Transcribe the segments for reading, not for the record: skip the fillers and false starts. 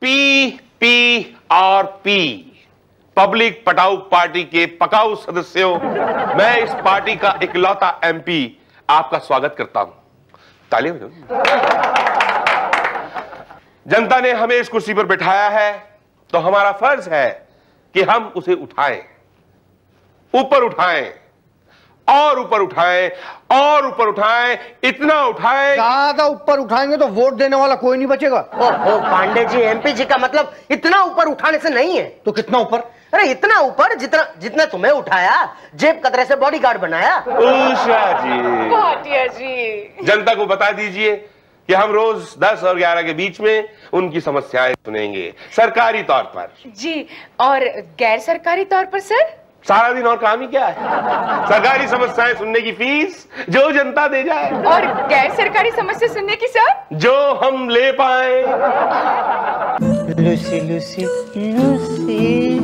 PPRP public पटाऊ party के पकाऊ सदस्यों, मैं इस पार्टी का इकलौता MP आपका स्वागत करता हूं। तालियां बजाओ। जनता ने हमें इस कुर्सी पर बिठाया है तो हमारा फर्ज है कि हम उसे उठाएं, ऊपर उठाएं और ऊपर उठाएं और ऊपर उठाएं, इतना उठाएं। ज्यादा ऊपर उठाएंगे तो वोट देने वाला कोई नहीं बचेगा। ओहो पांडे जी, MP जी का मतलब इतना ऊपर उठाने से नहीं है। तो कितना ऊपर? अरे इतना ऊपर जितना जितना तुम्हें उठाया, जेब कतरे से बॉडीगार्ड बनाया। उषा जी, भाटिया जी, जनता को बता दीजिए कि हम रोज 10 और 11 के बीच में उनकी समस्याएं सुनेंगे, सरकारी तौर पर। जी, और गैर सरकारी तौर पर सर? सारा दिन और काम ही क्या है? सरकारी समस्याएं सुनने की फीस जो जनता दे जाए। और गैर सरकारी समस्या सुनने की सर? जो हम ले पाए। लूसी लूसी लूसी,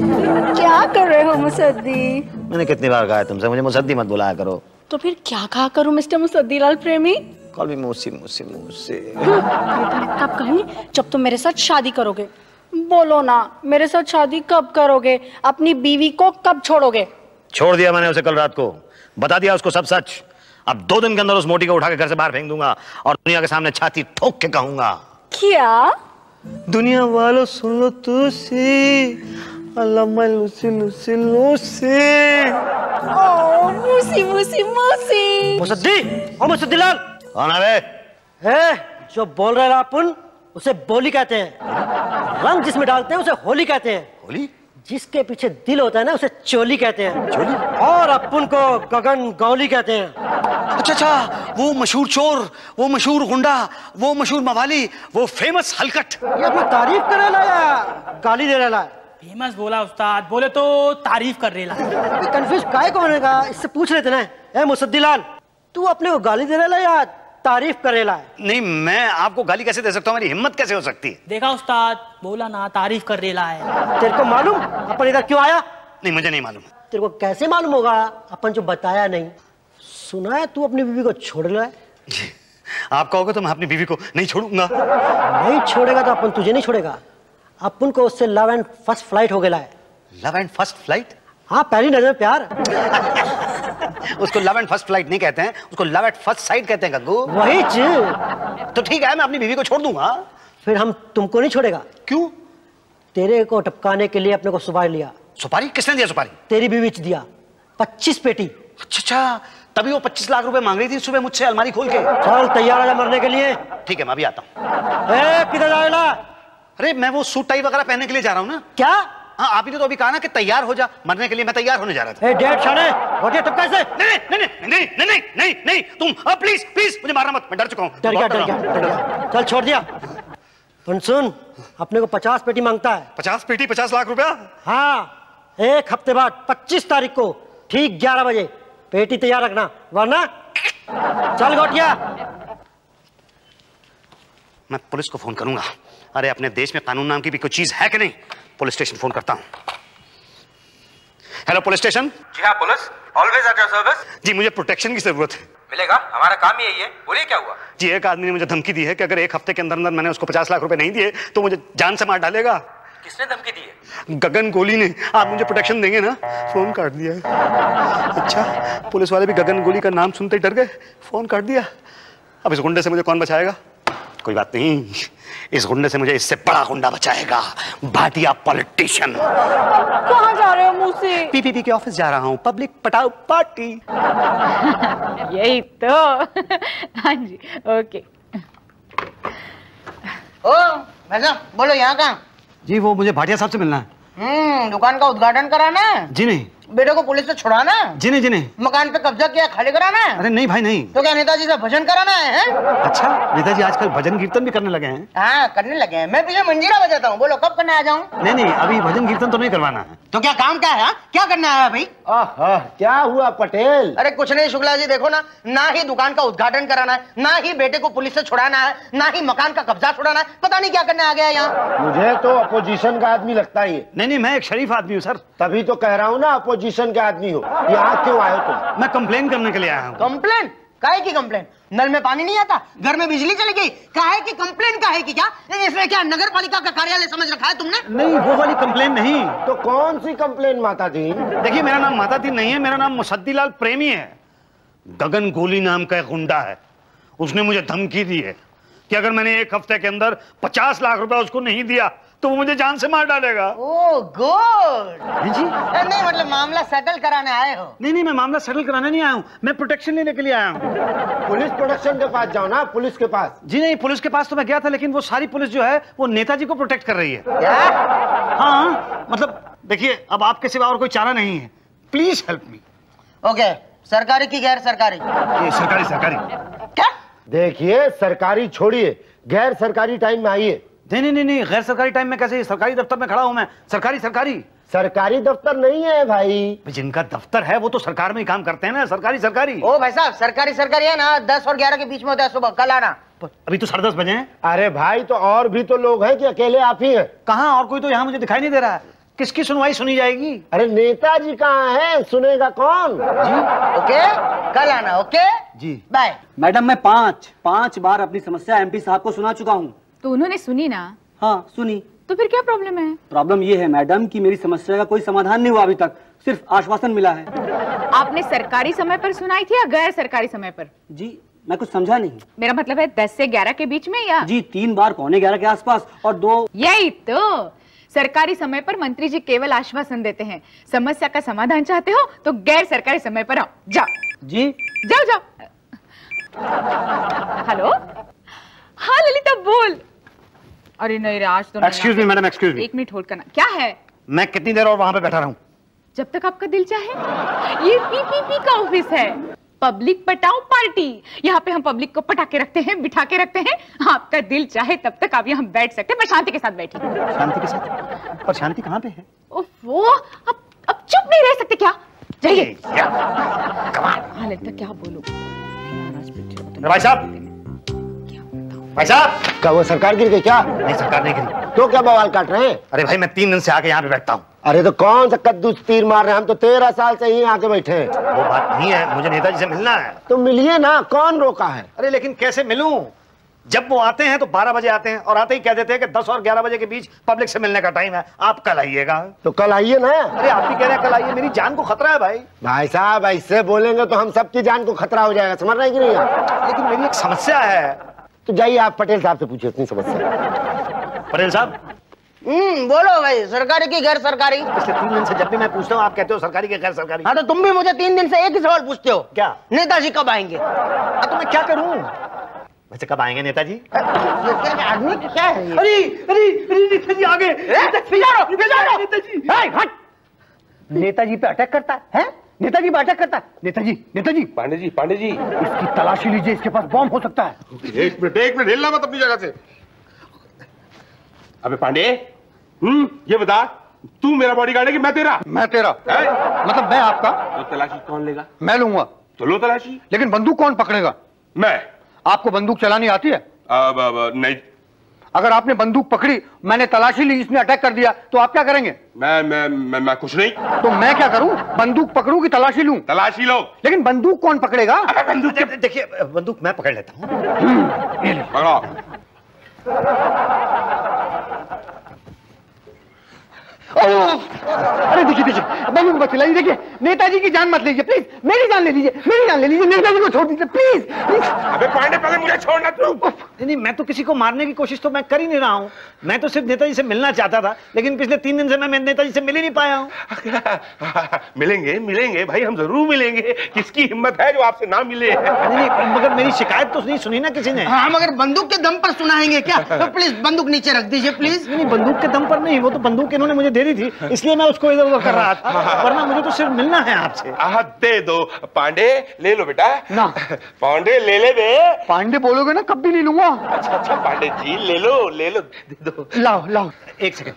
क्या कर रहे हो मुसद्दी? मैंने कितनी बार कहा है तुमसे, मुझे मुसद्दी मत बुलाया करो। तो फिर क्या कहा करूं मिस्टर मुसद्दीलाल प्रेमी? कॉल मी मूसी मूसी मूसी। कब कहूं? जब तुम मेरे साथ शादी करोगे। बोलो ना, मेरे साथ शादी कब करोगे? अपनी बीवी को कब छोड़ोगे? छोड़ दिया मैंने उसे कल रात को, बता दिया उसको सब सच। अब 2 दिन के अंदर उस मोटी को उठा के घर से बाहर फेंक दूंगा और दुनिया के सामने छाती ठोक के कहूंगा, क्या? दुनिया वालों सुन लो तुसी, अल्लाह लूसी लूसी लूसी। ओ मूसी मूसी मूसी। मुसद्दी, ओ मुसद्दीलाल। कौन है है जो बोल रहे हैं अपन, उसे बोली कहते हैं। रंग जिसमें डालते हैं उसे होली कहते हैं। होली? जिसके पीछे दिल होता है ना, उसे चोली कहते हैं। चोली? और अपन को गगन गौली कहते हैं। अच्छा, वो मशहूर चोर, वो मशहूर गुंडा, वो मशहूर मवाली, वो फेमस हलकट। ये अपनी तारीफ कर रहा या गाली दे रहा है? फेमस बोला उस्ताद, बोले तो तारीफ कर रहा है। कंफ्यूज काहे को होने का, इससे पूछ लेते ना। ए मुसद्दीलाल, तू अपने को गाली दे रहा है या तारीफ कर रहा है? नहीं, मैं आपको गाली कैसे दे सकता हूँ? मेरी हिम्मत कैसे हो सकती है? देखा उस्ताद, बोला ना तारीफ कर रहा है। तेरे को मालूम अपन इधर क्यों आया? नहीं, मुझे नहीं मालूम। तेरे को कैसे मालूम होगा? अपन जो बताया नहीं। सुना है तू अपनी बीवी को छोड़ रहा है? जी, आप कहोगे तो मैं अपनी बीवी को नहीं छोड़ूंगा। नहीं छोड़ेगा तो अपन तुझे नहीं छोड़ेगा। अपन को उससे लव एंड फर्स्ट फ्लाइट हो गया है। Love and first flight? हाँ, पहली नजर में प्यार। उसको लव एंड फर्स्ट फ्लाइट नहीं कहते हैं, उसको लव एट फर्स्ट साइट कहते हैं गग्गू। वही तो ठीक है, मैं अपनी बीवी को छोड़ दूंगा। फिर हम तुमको नहीं छोड़ेगा। क्यों? तेरे को टपकाने के लिए अपने को सुपारी लिया। सुपारी? किसने दिया सुपारी? तेरी बीवी ने दिया 25 पेटी। अच्छा, तभी वो 25 लाख रुपए मांग रही थी सुबह मुझसे अलमारी खोल के। चल तैयार है मरने के लिए। ठीक है, मैं अभी आता हूँ। किधर जाएगा? अरे मैं वो सूट टाई वगैरह पहनने के लिए जा रहा हूँ ना। क्या? हाँ, आप ही ने तो अभी कहा ना कि तैयार हो जा, मरने के लिए मैं तैयार होने जा रहा था। डेढ़ साढ़े रोटियां टपका से। नहीं नहीं नहीं नहीं नहीं नहीं नहीं, तुम प्लीज प्लीज मुझे मारना मत, मैं डर चुका हूँ। डर गया। चल छोड़ दिया। सुन, अपने को 50 पेटी मांगता है। 50 पेटी 50 लाख रुपया? हाँ, 1 हफ्ते बाद 25 तारीख को ठीक 11 बजे पेटी तैयार रखना, वरना चल गोटिया। मैं पुलिस को फोन करूंगा। अरे अपने देश में कानून नाम की भी कोई चीज है कि नहीं? पुलिस स्टेशन फोन करता हूं। Hello police station. जी हाँ police, always at your service. जी, मुझे प्रोटेक्शन की जरूरत है। मिलेगा, हमारा काम ही यही है। बोलिए क्या हुआ? जी, एक आदमी ने मुझे धमकी दी है कि अगर 1 हफ्ते के अंदर अंदर मैंने उसको 50 लाख रुपए नहीं दिए तो मुझे जान से मार डालेगा। किसने धमकी दी है? गगन गोली ने। आप मुझे प्रोटेक्शन देंगे ना? फोन काट दिया है। अच्छा, पुलिस वाले भी गगन गोली का नाम सुनते ही डर गए, फोन काट दिया। अब इस गुंडे से मुझे कौन बचाएगा? कोई बात नहीं, इस गुंडे से मुझे इससे बड़ा गुंडा बचाएगा, भाटिया पॉलिटिशियन। कहाँ जा रहे हो मूसी? पीपीपी के ऑफिस जा रहा हूँ, पब्लिक पटाऊ पार्टी। यही तो। हाँ जी, ओके। ओ भाई साहब, बोलो यहाँ कहाँ? जी, वो मुझे भाटिया साहब से मिलना है। दुकान का उद्घाटन कराना है। जी नहीं। बेटे को पुलिस से छुड़ाना है। जी नहीं, जी नहीं। मकान पे कब्जा किया, खाली कराना है। अरे नहीं भाई नहीं। तो क्या नेताजी से भजन कराना है? अच्छा, नेताजी आजकल भजन कीर्तन भी करने लगे हैं। हाँ, करने लगे हैं। मैं पीछे मंजीरा बजाता हूँ, बोलो कब करने आ जाऊँ? नहीं नहीं, अभी भजन कीर्तन तो नहीं करवाना है। तो क्या काम क्या है? क्या करना है भाई? क्या हुआ पटेल? अरे कुछ नहीं शुक्ला जी, देखो ना ही दुकान का उद्घाटन कराना है, ना ही बेटे को पुलिस से छुड़ाना है, ना ही मकान का कब्जा छुड़ाना है। पता नहीं क्या करने आ गया यहाँ। मुझे तो अपोजिशन का आदमी लगता है। नहीं नहीं, मैं एक शरीफ आदमी हूँ सर। तभी तो कह रहा हूँ ना, अपोजिशन के आदमी हो। यहाँ क्यों आए तुम? मैं कंप्लेन करने के लिए आया हूँ। कंप्लेन? काहे की कंप्लेन? नल में पानी नहीं आता, घर में बिजली चली गई, काहे की कंप्लेन? काहे की क्या? इसमें क्या नगर पालिका का कार्यालय समझ रखा है तुमने? नहीं, वो वाली कंप्लेन नहीं। तो कौन सी कंप्लेन माता जी? देखिए, मेरा नाम माता दी नहीं है, मेरा नाम मुसद्दीलाल प्रेमी है। गगन गोली नाम का एक गुंडा है, उसने मुझे धमकी दी है कि अगर मैंने 1 हफ्ते के अंदर 50 लाख रुपए उसको नहीं दिया तो वो मुझे जान से मार डालेगा। Oh good. जी? नहीं मतलब मामला सेटल कराने आए हो? नहीं, मैं मामला सेटल कराने नहीं आया हूँ, मैं प्रोटेक्शन लेने के लिए आया हूँ। पुलिस प्रोटेक्शन के पास जाओ ना, पुलिस के पास। जी नहीं, पुलिस के पास तो मैं गया था, लेकिन वो सारी पुलिस जो है वो नेताजी को प्रोटेक्ट कर रही है। क्या? हाँ, मतलब देखिए, अब आपके सिवा और कोई चारा नहीं है, प्लीज हेल्प मी। ओके, सरकारी की गैर सरकारी? सरकारी। क्या? देखिए, सरकारी छोड़िए, गैर सरकारी टाइम में आइए। नहीं, गैर सरकारी टाइम में कैसे? सरकारी दफ्तर में खड़ा हूं मैं। सरकारी सरकारी दफ्तर नहीं है भाई। जिनका दफ्तर है वो तो सरकार में ही काम करते हैं ना। सरकारी। ओ भाई साहब, सरकारी है ना, 10 और 11 के बीच में होता है सुबह। कल आना। अभी तो 10:30 बजे हैं। अरे भाई, तो और भी तो लोग हैं कि अकेले आप ही हैं? कहाँ और कोई तो यहाँ मुझे दिखाई नहीं दे रहा है। किसकी सुनवाई सुनी जाएगी? अरे नेताजी कहाँ है, सुनेगा कौन? जी ओके, कल आना। ओके जी, बाय। मैडम, मैं पांच बार अपनी समस्या एमपी साहब को सुना चुका हूँ। तो उन्होंने सुनी ना? हाँ सुनी। तो फिर क्या प्रॉब्लम है? प्रॉब्लम ये है मैडम कि मेरी समस्या का कोई समाधान नहीं हुआ अभी तक, सिर्फ आश्वासन मिला है। आपने सरकारी समय पर सुनाई थी या गैर सरकारी समय पर? जी मैं कुछ समझा नहीं। मेरा मतलब है 10 से 11 के बीच में या? जी 3 बार 11:15 के आसपास और 2। यही तो, सरकारी समय पर मंत्री जी केवल आश्वासन देते हैं। समस्या का समाधान चाहते हो तो गैर सरकारी समय पर आओ। जाओ जी, जाओ। हेलो, हाँ ललिता बोल। अरे नहीं राज तो excuse me madam, excuse me. 1 minute hold करना। क्या है? मैं कितनी देर और वहां पे बैठा रहूं? जब तक आपका दिल चाहे। ये पीपीपी का ऑफिस है, पब्लिक पटाओ पार्टी। यहाँ पे हम पब्लिक को पटा के रखते हैं, बिठा के रखते हैं। आपका दिल चाहे तब तक आप यहाँ बैठ सकते हैं, पर शांति के साथ बैठिए। शांति के साथ? पर शांति कहाँ पे है? ओफो, अब चुप नहीं रह सकते क्या? जाइए। हाँ ललिता, क्या बोलूं? भाई साहब, क्या वो सरकार गिर गई क्या? नहीं, सरकार नहीं गिरी। तो क्या बवाल काट रहे हैं? अरे भाई, मैं 3 दिन से आके यहाँ पे बैठता हूँ। अरे तो कौन सा कद्दू तीर मार रहे हैं? हम तो 13 साल से यहीं आके बैठे हैं। वो बात नहीं है, मुझे नेताजी से मिलना है। तो मिलिए ना, कौन रोका है? अरे लेकिन कैसे मिलूं? जब वो आते हैं तो 12 बजे आते हैं और आते ही कह देते हैं कि 10 और 11 बजे के बीच पब्लिक से मिलने का टाइम है, आप कल आइएगा। तो कल आइए ना। अरे आप भी कह रहे हैं कल आइए, मेरी जान को खतरा है भाई। भाई साहब, ऐसे बोलेंगे तो हम सबकी जान को खतरा हो जाएगा, समझ रहे हैं कि नहीं आप? लेकिन मेरी एक समस्या है। तो जाइए आप पटेल साहब से पूछिए अपनी समस्या। पटेल साहब। बोलो भाई, सरकारी की गैर सरकारी? पिछले 3 दिन से जब भी मैं पूछता हूँ आप कहते हो सरकारी की गैर सरकारी। हाँ तो तुम भी मुझे 3 दिन से एक ही सवाल पूछते हो। क्या? नेताजी कब आएंगे? तो मैं क्या करूँ? वैसे कब आएंगे नेताजी? आदमी क्या है? अरे नेताजी आ गए। नेताजी पे अटैक करता है? नेताजी पे अटैक करता है? नेताजी पांडे जी इसकी तलाशी लीजिए, इसके पास बॉम्ब हो सकता है। एक मिनट हिलना मत अपनी जगह से। अबे पांडे, ये बता, तू मेरा बॉडीगार्ड है कि मैं तेरा? मैं तेरा मतलब मैं आपका? तो तलाशी कौन लेगा? मैं लूंगा। तो लो तलाशी। लेकिन बंदूक कौन पकड़ेगा? मैं। आपको बंदूक चलानी आती है? नहीं। अगर आपने बंदूक पकड़ी, मैंने तलाशी ली, इसने अटैक कर दिया, तो आप क्या करेंगे? मैं कुछ नहीं। तो मैं क्या करूं? बंदूक पकड़ूं कि तलाशी लूं? तलाशी लो। लेकिन बंदूक कौन पकड़ेगा? बंदूक देखिए, बंदूक मैं पकड़ लेता हूँ। पकड़ो। अरे देखिए, बंदूक मत चलाइए। देखिए, नेताजी की जान मत लीजिए प्लीज, मेरी जान ले लीजिए, नेताजी को छोड़ दीजिए प्लीज। अबे पांडे, पहले मुझे छोड़ना तू। नहीं, मैं तो किसी को मारने की कोशिश तो मैं कर ही नहीं रहा हूँ। मैं तो सिर्फ नेताजी से मिलना चाहता था, लेकिन पिछले 3 दिन से मैं नेताजी से मिल ही नहीं पाया हूँ। मिलेंगे भाई, हम जरूर मिलेंगे। किसकी हिम्मत है जो आपसे ना मिले? नहीं, मगर मेरी शिकायत तो नहीं सुनी ना किसी ने। हाँ, मगर बंदूक के दम पर सुनाएंगे क्या? तो प्लीज बंदूक नीचे रख दीजिए प्लीज। नहीं, बंदूक के दम पर नहीं, वो तो बंदूक इन्होंने मुझे दे दी थी, इसलिए मैं उसको इधर उधर कर रहा था, वरना मुझे तो सिर्फ मिलना है आपसे। दे दो। पांडे ले लो बेटा। ना पांडे ले बे। पांडे बोलोगे ना, कभी नहीं लूंगा। अच्छा पांडे जी, ले लो दे दो। लाओ। एक सेकंड,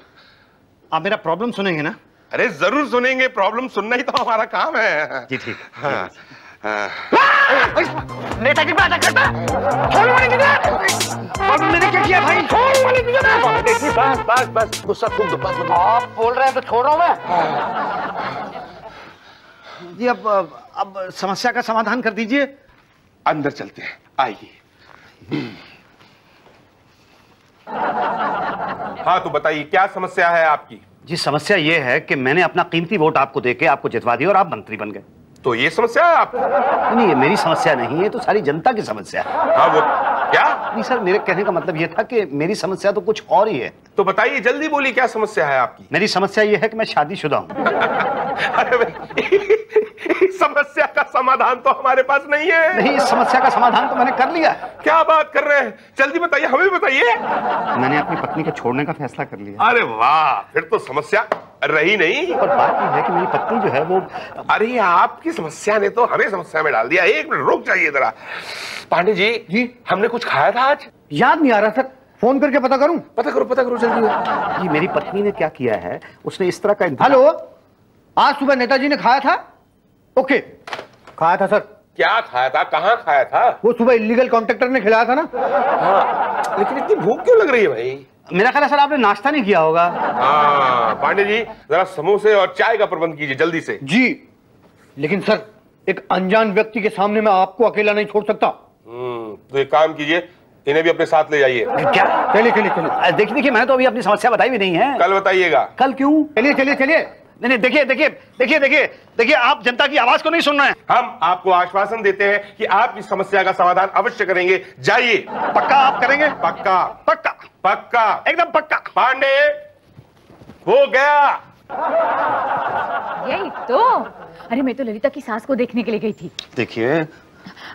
आप मेरा प्रॉब्लम सुनेंगे ना? अरे जरूर सुनेंगे, प्रॉब्लम सुनना ही तो हमारा काम है। जी ठीक। हाँ। नेताजी पे अटैक करता है। छोड़ वाले किधर? मैंने क्या किया भाई? छोड़ वाले किधर? बस गुस्सा खूब दो। आप बोल रहे हैं तो छोड़ रहा हूं मैं। जी अब समस्या का समाधान कर दीजिए। अंदर चलते हैं, आइए। हाँ तो बताइए क्या समस्या है आपकी? जी समस्या ये है कि मैंने अपना कीमती वोट आपको देके आपको जितवा दिया और आप मंत्री बन गए। तो ये समस्या है आपकी? नहीं, ये मेरी समस्या नहीं है, तो सारी जनता की समस्या है। हाँ वो क्या? नहीं सर, मेरे कहने का मतलब ये था कि मेरी समस्या तो कुछ और ही है। तो बताइए, जल्दी बोलिए क्या समस्या है आपकी? मेरी समस्या ये है कि मैं शादीशुदा हूँ। अरे भाई, इस समस्या का समाधान तो हमारे पास नहीं है। नहीं, इस समस्या का समाधान तो मैंने कर लिया। क्या बात कर रहे हैं? जल्दी बताइए, हमें बताइए। मैंने अपनी पत्नी को छोड़ने का फैसला कर लिया। अरे वाह, फिर तो समस्या रही नहीं। पर बात यह है कि मेरी पत्नी जो है वो... अरे आपकी समस्या ने तो हमें समस्या में डाल दिया। एक मिनट रुक जाइए जरा। पांडे जी, हमने कुछ खाया था आज? याद नहीं आ रहा सर, फोन करके पता करूं? पता करो जल्दी। जी मेरी पत्नी ने क्या किया है, उसने इस तरह का... हेलो, आज सुबह नेताजी ने खाया था? ओके, खाया था सर। क्या खाया था? कहाँ खाया था? वो सुबह इलीगल कॉन्ट्रैक्टर ने खिलाया था ना। हाँ, लेकिन इतनी भूख क्यों लग रही है भाई? मेरा ख्याल है सर आपने नाश्ता नहीं किया होगा। हाँ पांडे जी, जरा समोसे और चाय का प्रबंध कीजिए जल्दी से। जी, लेकिन सर एक अनजान व्यक्ति के सामने मैं आपको अकेला नहीं छोड़ सकता। तो एक काम कीजिए, इन्हें भी अपने साथ ले जाइए। क्या? चलिए। देखिए मैंने तो अभी अपनी समस्या बताई भी नहीं है। कल बताइएगा। कल क्यों? चलिए। नहीं, देखिए आप जनता की आवाज को नहीं सुन रहे हैं। हम आपको आश्वासन देते हैं कि आपकी समस्या का समाधान अवश्य करेंगे। जाइए। पक्का आप करेंगे? पक्का, एकदम पक्का। पांडे, हो गया। यही तो। अरे मैं तो ललिता की सास को देखने के लिए गई थी। देखिए,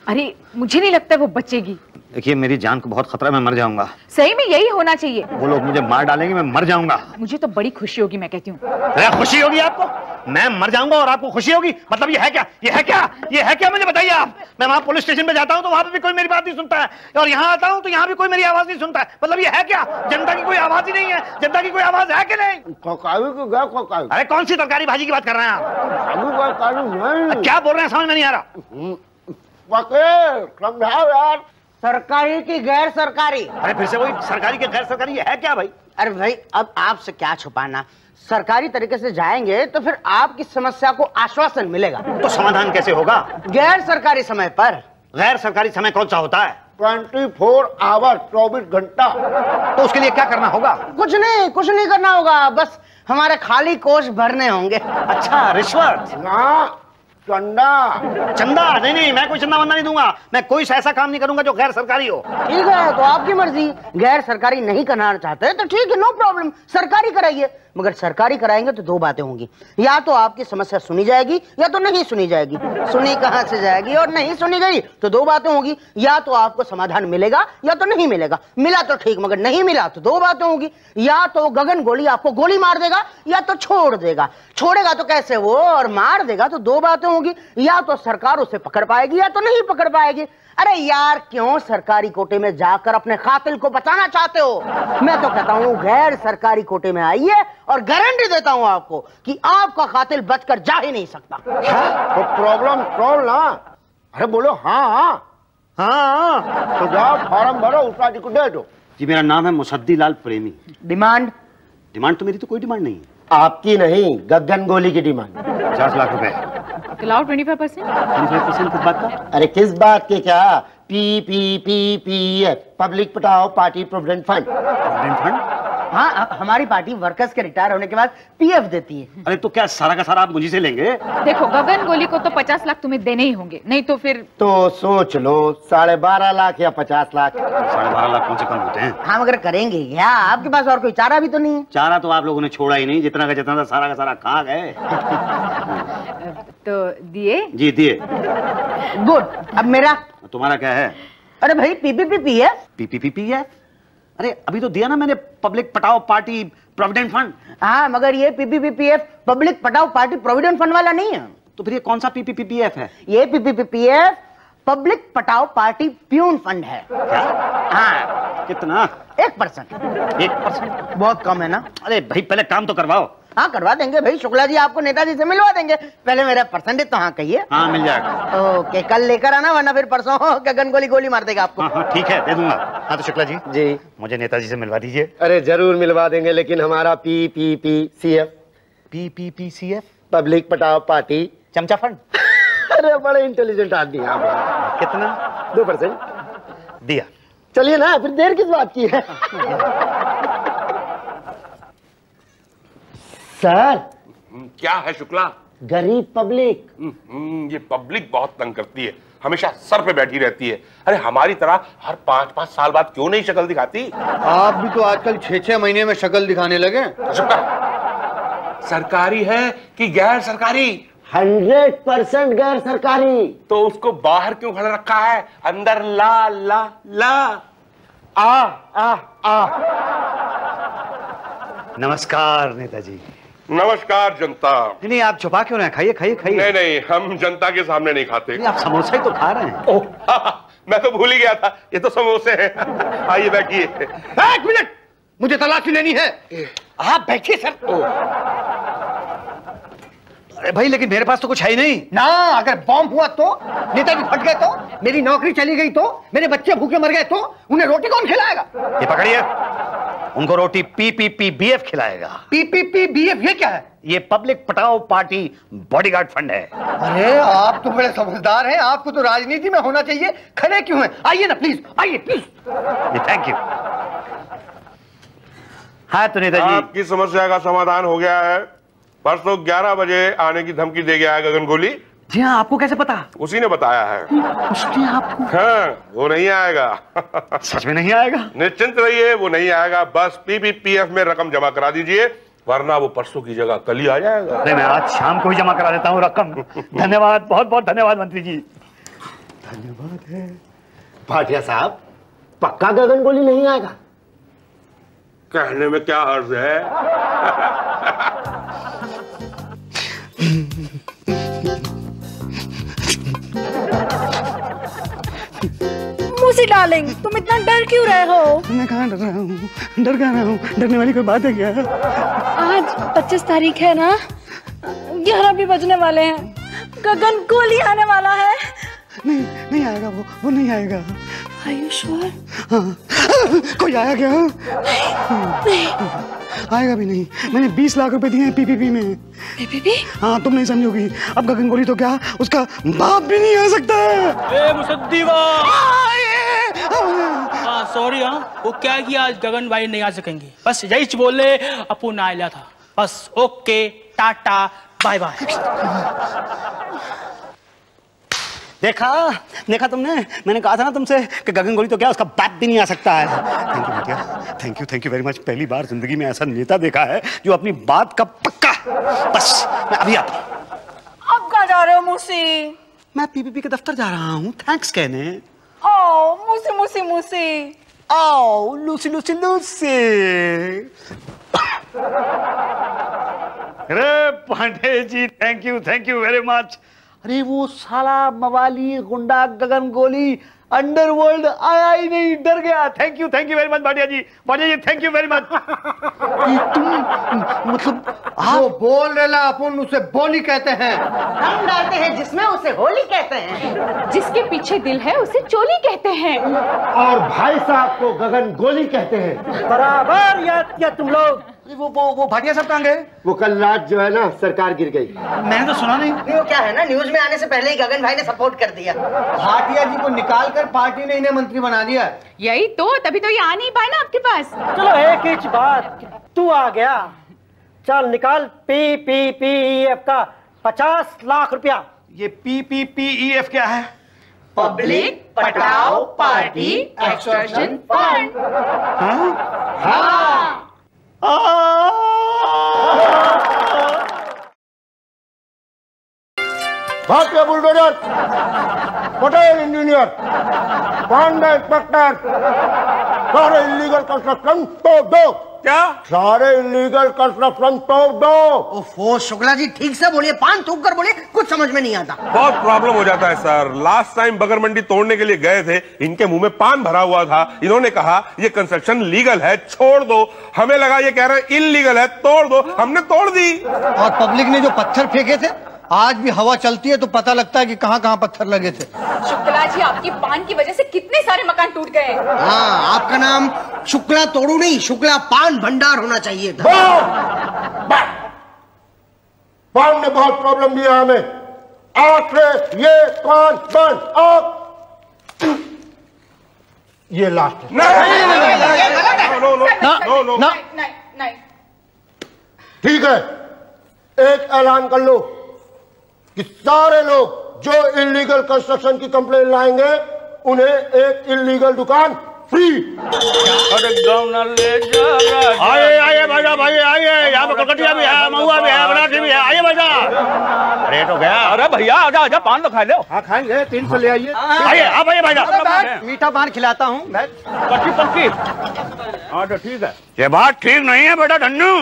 अरे मुझे नहीं लगता वो बचेगी। देखिए मेरी जान को बहुत खतरा है, मैं मर जाऊंगा। सही में यही होना चाहिए। वो लोग मुझे मार डालेंगे, मैं मर जाऊंगा। मुझे तो बड़ी खुशी होगी, मैं कहती हूँ। खुशी होगी आपको? मैं मर जाऊंगा और आपको खुशी होगी? मतलब ये है क्या मुझे बताइए आप। मैं वहां पुलिस स्टेशन पे जाता हूँ तो वहां पे भी कोई मेरी बात नहीं सुनता है, और यहाँ आता हूँ तो यहाँ भी कोई मेरी आवाज नहीं सुनता है। मतलब ये है क्या? जनता की कोई आवाज ही नहीं है? जनता की कोई आवाज है कि नहीं? अरे कौन सी तरकारी भाजी की बात कर रहे हैं आप? क्या बोल रहे हैं, समझ में नहीं आ रहा। समझाओ यार। सरकारी की गैर सरकारी? अरे फिर से वही सरकारी के गैर सरकारी, ये है क्या भाई? अरे भाई, अब आपसे क्या छुपाना। सरकारी तरीके से जाएंगे तो फिर आपकी समस्या को आश्वासन मिलेगा। तो समाधान कैसे होगा? गैर सरकारी समय पर। गैर सरकारी समय कौन सा होता है? 24 आवर, 24 घंटा। तो उसके लिए क्या करना होगा? कुछ नहीं करना होगा, बस हमारे खाली कोष भरने होंगे। अच्छा, रिश्वत? चंदा? नहीं, मैं कोई चंदा वंदा नहीं दूंगा। मैं कोई ऐसा काम नहीं करूंगा जो गैर सरकारी हो। ठीक है, तो आपकी मर्जी। गैर सरकारी नहीं करना चाहते तो ठीक है, नो प्रॉब्लम, सरकारी कराइए। मगर सरकारी कराएंगे तो दो बातें होंगी, या तो आपकी समस्या सुनी जाएगी या तो नहीं सुनी जाएगी। सुनी कहां से जाएगी, और नहीं सुनी गई तो दो बातें होंगी, या तो आपको समाधान मिलेगा या तो नहीं मिलेगा। मिला तो ठीक, मगर नहीं मिला तो दो बातें होंगी, या तो गगन गोली आपको गोली मार देगा या तो छोड़ देगा। छोड़ेगा तो कैसे वो, और मार देगा तो दो बातें होंगी, या तो सरकार उसे पकड़ पाएगी या तो नहीं पकड़ पाएगी। अरे यार, क्यों सरकारी कोटे में जाकर अपने कातिल को बचाना चाहते हो? मैं तो कहता हूं गैर सरकारी कोटे में आइए, और गारंटी देता हूं आपको कि आपका कातिल बचकर जा ही नहीं सकता। तो प्रॉब्लम सॉल्व ना। अरे बोलो हाँ। तो जाओ फॉर्म भरो, उसका को दे दो। जी मेरा नाम है मुसद्दी लाल प्रेमी। डिमांड? डिमांड तो मेरी तो कोई डिमांड नहीं है। आपकी नहीं, गगन गोली की डिमांड। 50 लाख रुपए। खिलाओ 25%। 25% किस बात का? अरे किस बात के क्या? PPPPF, पब्लिक पटाओ party provident fund. Provident fund? हाँ, हमारी पार्टी वर्कर्स के रिटायर होने के बाद PF देती है। अरे तो क्या सारा का सारा आप मुझी से लेंगे? देखो, गगन गोली को तो 50 लाख तुम्हें देने ही होंगे, नहीं तो फिर... तो सोच लो, 12.5 लाख या 50 लाख। 12.5 लाख कौन से कम होते हैं? हाँ, मगर करेंगे क्या? आपके पास और कोई चारा भी तो नहीं है। चारा तो आप लोगों ने छोड़ा ही नहीं, जितना का जितना था सारा का सारा खा गए। तो दिए? जी दिए। गुड। अब मेरा? तुम्हारा क्या है? अरे भाई, PPPPF। PPPPF? अरे अभी तो दिया ना मैंने, पब्लिक पटाओ पार्टी प्रोविडेंट फंड। हाँ, मगर ये PPPPF पब्लिक पटाओ पार्टी प्रोविडेंट फंड वाला नहीं है। तो फिर ये कौन सा PPPPF है? ये PPPPF पब्लिक पटाओ पार्टी प्यून फंड है। क्या? हाँ। कितना? 1%। 1%? बहुत कम है ना? अरे भाई पहले काम तो करवाओ। हाँ, करवा देंगे भाई, शुक्ला जी आपको नेताजी से मिलवा देंगे। पहले मेरा परसेंटेज तो हाँ कहिए। हाँ मिल जाएगा। ओके, कल लेकर आना, वरना फिर परसों गगन गोली मार देगा आपको। हाँ ठीक है, दे दूंगा। हाँ तो शुक्ला जी मुझे नेताजी से मिलवा दीजिए। अरे जरूर मिलवा देंगे, लेकिन हमारा PPPCF। PPPCF? पब्लिक पटाओ पार्टी चमचा फंड। अरे बड़े इंटेलिजेंट आदमी आप। कितना? 2% दिया। चलिए ना, फिर देर किस बात की है। सर क्या है शुक्ला? गरीब पब्लिक। ये पब्लिक बहुत तंग करती है, हमेशा सर पे बैठी रहती है। अरे हमारी तरह हर 5-5 साल बाद क्यों नहीं शक्ल दिखाती? आप भी तो आजकल 6-6 महीने में शक्ल दिखाने लगे। सरकारी है कि गैर सरकारी? 100% गैर सरकारी। तो उसको बाहर क्यों खड़ा रखा है? अंदर ला ला ला। आ। नमस्कार नेताजी। नमस्कार जनता। नहीं आप छुपा क्यों रहे हैं? खाइए खाइए खाइए। नहीं, हम जनता के सामने नहीं खाते। आप समोसा ही तो खा रहे हैं। ओह, मैं तो भूल ही गया था, ये तो समोसे हैं। आइए बैठिए। 1 मिनट, मुझे तलाशी लेनी है। आप बैठिए सर। अरे भाई लेकिन मेरे पास तो कुछ है ही नहीं ना। अगर बॉम्ब हुआ तो, नेताजी फट गए तो, मेरी नौकरी चली गई तो, मेरे बच्चे भूखे मर गए तो उन्हें रोटी कौन खिलाएगा? ये पकड़िए, उनको रोटी PPPBF खिलाएगा। PPPBF ये क्या है? ये पब्लिक पटाओ पार्टी बॉडीगार्ड फंड है। अरे आप तो बड़े समझदार हैं, आपको तो राजनीति में होना चाहिए। खड़े क्यों हैं? आइए ना प्लीज, आइए प्लीज। Thank you. हाँ तो नेताजी, आपकी समस्या का समाधान हो गया है। परसों 11 बजे आने की धमकी दे गया है गगन गोली। जी हाँ, आपको कैसे पता? उसी ने बताया है। उसने आपको? हाँ, वो नहीं आएगा। सच में नहीं आएगा? निश्चिंत रहिए, वो नहीं आएगा। बस PPPF में रकम जमा करा दीजिए, वरना वो परसों की जगह कल ही आ जाएगा। अरे मैं आज शाम को ही जमा करा देता हूँ रकम। धन्यवाद, बहुत बहुत धन्यवाद मंत्री जी। धन्यवाद है। भाटिया साहब, पक्का गगन गोली नहीं आएगा? कहने में क्या हर्ज है? मूसी डार्लिंग, तुम इतना डर क्यों रहे हो? मैं कहाँ डर रहा हूँ? डर कहाँ रहा हूँ? डरने वाली कोई बात है क्या? आज 25 तारीख है ना, 11 भी बजने वाले हैं। गगन गोली आने वाला है। नहीं आएगा वो नहीं आएगा। Are you sure? हाँ। कोई आया क्या? नहीं। आएगा भी नहीं। मैंने 20 लाख रुपए दिए हैं PPP में। PPP? हाँ, तुम नहीं समझोगी। अब गगन गोली तो क्या, उसका बाप भी नहीं आ सकता है। मुसद्दीवा। सॉरी। हाँ, वो क्या किया, आज गगन भाई नहीं आ सकेंगे। बस यही बोले, अपू ना आया था। बस ओके, टाटा, बाय बाय। देखा तुमने? मैंने कहा था ना तुमसे कि गगन गोली तो क्या, उसका बाप भी नहीं आ सकता है। थैंक यू भैया, थैंक यू वेरी मच। पहली बार जिंदगी में ऐसा नेता देखा है जो अपनी बात का पक्का। बस मैं अभी आता हूँ। अब कहाँ जा रहे हो मूसी? मैं PPP के दफ्तर जा रहा हूँ थैंक्स कहने। ओ मूसी मूसी मूसी। आओ लूसी लूसी लूसी। अरे Pandey ji, thank you very much. अरे वो साला मवाली गुंडा गगन गोली अंडरवर्ल्ड आया ही नहीं, डर गया। Thank you very much Bhatia ji, thank you very much. तुम मतलब वो बोल रहे ला, अपन उसे बोली कहते हैं। हम डालते हैं जिसमें, उसे होली कहते हैं। जिसके पीछे दिल है उसे चोली कहते हैं। और भाई साहब को गगन गोली कहते हैं। बराबर याद किया तुम लोग। वो भाटिया साहब कहाँ गए? वो कल रात जो है ना, सरकार गिर गई। मैंने तो सुना नहीं। वो क्या है ना, न्यूज में आने से पहले ही गगन भाई ने सपोर्ट कर दिया। भाटिया जी को निकाल कर पार्टी ने इन्हें मंत्री बना दिया। यही तो, तभी तो ये आ नहीं पाए ना आपके पास। चलो एक ही बात, तू आ गया, चल निकाल PPPEF का 50 लाख रुपया। ये PPPEF क्या है? पब्लिक पटाओ पार्टी एक्सटॉर्शन फंड। हाँ। भारतीय bulldozer, Patel engineer, Pandey inspector, सारे इलीगल कंस्ट्रक्शन तोड़ दो। क्या? सारे इलीगल कंस्ट्रक्शन तोड़ दो। ओफो शुक्ला जी, ठीक से बोलिए, पान थूक कर बोलिए, कुछ समझ में नहीं आता। बहुत प्रॉब्लम हो जाता है सर। लास्ट टाइम बगर मंडी तोड़ने के लिए गए थे, इनके मुंह में पान भरा हुआ था। इन्होंने कहा ये कंस्ट्रक्शन लीगल है, छोड़ दो। हमें लगा ये कह रहे हैं इलीगल है, तोड़ दो। हमने तोड़ दी। और पब्लिक ने जो पत्थर फेंके थे, आज भी हवा चलती है तो पता लगता है कि कहाँ कहाँ पत्थर लगे थे। शुक्ला जी, आपकी पान की वजह से कितने सारे मकान टूट गए। हाँ, आपका नाम शुक्ला तोड़ू नहीं, शुक्ला पान भंडार होना चाहिए था। पान ने बहुत प्रॉब्लम दिया हमें। आज से ये कान बंद। ये लास्ट। नहीं। ठीक है, एक ऐलान कर लो कि सारे लोग जो इलीगल कंस्ट्रक्शन की कंप्लेंट लाएंगे उन्हें एक इलीगल दुकान फ्री। अरे गाँव न ले जा। आइए भाई साहब, आइए। यहाँ पे कलकतिया भी है, महुआ भी है, बनारसी भी है। आइए भाई साहब। अरे तो गया। अरे भैया आजा पान तो खा लो। हाँ खाएंगे, 300 ले आइए। आइए आप आइए भाई साहब। मीठा पान खिलाता हूँ। पक्की। हाँ तो ठीक है। ये बात ठीक नहीं है बेटा धन्नू,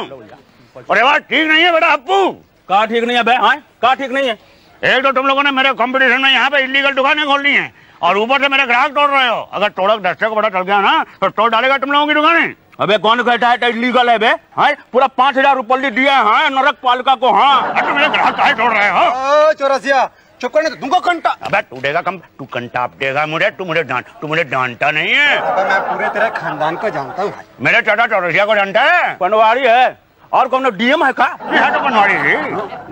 और ये बात ठीक नहीं है बेटा अप्पू। कहा ठीक नहीं है बे? हाँ कहा ठीक नहीं है? एक तो तुम लोगों ने मेरे कंपटीशन में यहाँ पे इलीगल दुकानें खोलनी है, और ऊपर से मेरे ग्राहक तोड़ रहे हो। अगर टोड़क दस्ते को पता चल गया ना तो तोड़ डालेगा तुम लोगों की दुकानें। अबे कौन कहता है इलीगल है बे? हाँ पूरा 5000 रुपये दिया है नरक पालिका को। हाँ तो मेरे ग्राहक काहे तोड़ रहे हो? चौरसिया चुप करने तो तुमको कंटा। अबे तू देगा कम, तू कंटा आप देगा मुझे, तू मुझे डांटता नहीं है। मैं पूरे तेरे खानदान को जानता हूँ। मेरे चाचा चौरसिया को जानता है? पनवाड़ी है और कौन डीएम है का? तो पनवाड़ी थी,